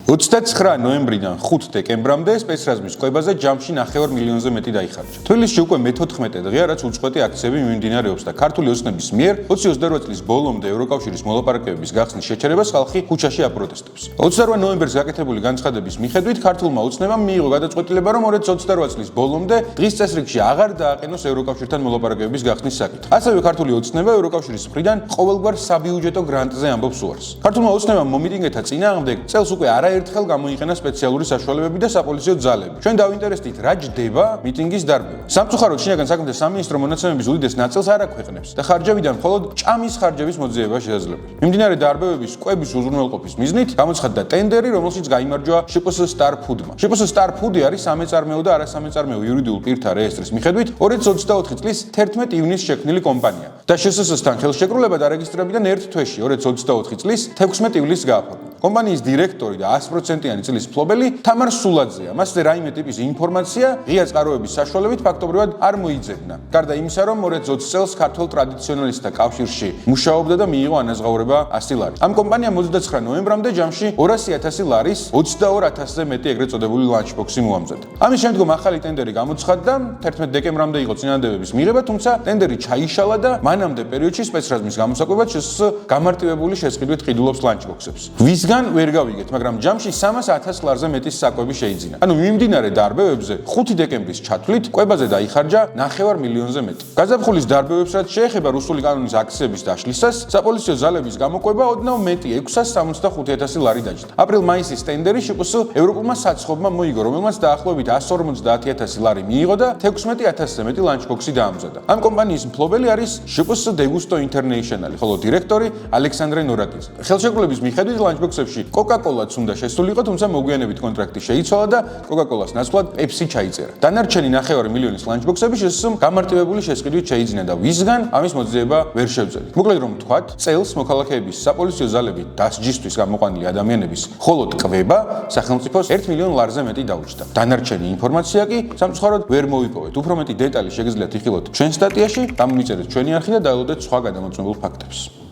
29 ნოემბრიდან 5 დეკემბრამდე სპეცრაზმის კვებაზე ჯამში 9 მილიონზე მეტი დაიხარჯა. თბილისში უკვე მე-14 დღეა, რაც უწყვეტი აქციები მიმდინარეობს და ქართული ოცნების მიერ 2028 წლის ბოლომდე ევროკავშირის მოლაპარაკებების გახსნის შეჩერებას ხალხი ქუჩაში აპროტესტებს. 28 ნოემბერს გაკეთებული განცხადების მიხედვით ქართულმა ოცნებამ მიიღო გადაწყვეტილება, რომ 2028 წლის ბოლომდე დღის წესრიგში აღარ დააყენოს ევროკავშირთან მოლაპარაკებების გახსნის საკითხი. ასევე ქართული ოცნება ევროკავშირის მხრიდან ყოველგვარ საბიუჯეტო გრანტზე ამბობს უარს. ქართულმა ოცნებამ მომიტინგეთა წინააღმდეგ წელს უკვე არაერთხელ გამოიყენა სპეციალური საშუალებები და საპოლიციო ძალები. ჩვენ დავინტერესდით, რა ჯდება მიტინგის დარბევა. სამწუხაროდ შინაგან საქმეთა სამინისტრო მონაცემების უდიდეს ნაწილს არ აქვეყნებს და ხარჯებიდან მხოლოდ ჭამის ხარჯების მოძიება შესაძლებელია. მიმდინარე დარბევების კვების უზრუნველყოფის მიზნით გამოცხადდა ტენდერი, რომელშიც გაიმარჯვა შპს Star Food-მა. შპს Star Food-ი არის სამეწარმეო და არასამეწარმეო იურიდიულ პირთა რეესტრის მიხედვით 2024 წლის 11 ივნისს შექმნილი კომპანია და შსს-თან ხელშეკრულება დარეგისტრებიდან ერთ თვეში 2024 წლის 16 ივლისს გააფორმა. კომპანიის დირექტორი და 100%-იანი წილის მფლობელი თამარ სულაძეა. მასზე რაიმე ტიპის ინფორმაცია ღია წყაროების საშუალებით ფაქტობრივად არ მოიძებნა. გარდა იმისა, რომ 2020 წელს ქართველ ტრადიციონალისტთა კავშირში მუშაობდა და მიიღო ანაზღაურება 100 ლარი. ამ კომპანიამ 29 ნოემბრამდე ჯამში 200,000 ლარის 22,000-ზე მეტი ეგრეთ წოდებული ლანჩბოქსი მოამზადა. ამის შემდგომ ახალი ტენდერი გამოცხადდა, 11 დეკემბრამდე იყო წინადადებების მიღება, თუმცა ტენდერი ჩაიშალა და მანამდე პერიოდში სპეცრაზმის გამოსაკვებად შსს გამარტივებული შესყიდვით ყიდულობს ლანჩბოქსებს. ვისგან ვერ გავიგეთ, მაგრამ ჯამში 300,000 ლარზე მეტის საკვები შეიძინა. ანუ მიმდინარე დარბევებზე 5 დეკემბრის ჩათვლით კვებაზე დაიხარჯა 9 მილიონზე მეტი. გაზაფხულის დარბევებს რაც შეეხება რუსული კანონის აქციების დაშლისას, საპოლიციო ძალების გამოკვება ოდნავ მეტი 675,000 ლარი დაჯდა. აპრილ-მაისის ტენდერი შპს ევროპულმა საცხობმა მოიგო, რომელმაც დაახლოებით 150,000 ლარი მიიღო და 16,000-ზე მეტი ლანჩბოქსი დაამზადა. ამ კომპანიის მფლობელი არის შპს Degusto International, ხოლო დირექტორი ალექსანდრე ნორაკიძე. ხელშეკრულების მიხედვით ლანჩბოქსებში კოკა-კოლაც უნდა შესულიყო, თუმცა მოგვიანებით კონტრაქტი შეიცვალა და კოკა-კოლას ნაცვლად პეპსი ჩაიწერა. დანარჩენი 9 მილიონის ლანჩბოქსები შსს გამარტივებული შესყიდვით შეიძინა და ვისგან ამის მოძიება ვერ შევძელით. მოკლედ რომ ვთქვათ, წელს მოქალაქეების საპოლიციო ძალებით დასჯისთვის გამოყვანილი ადამიანების მხოლოდ კვება სახელმწიფოს 1 მილიონ ლარზე მეტი დაუჭდა. დანარჩენი ინფორმაცია კი სამწუხაროდ ვერ მოვიპოვეთ. უფრო მეტი დეტალი შეგიძლიათ იხილოთ ჩვენ სტატიაში, დამიმიწერეთ ჩვენი არხი და დაელოდეთ სხვა გადამოწმებულ ფაქტებს.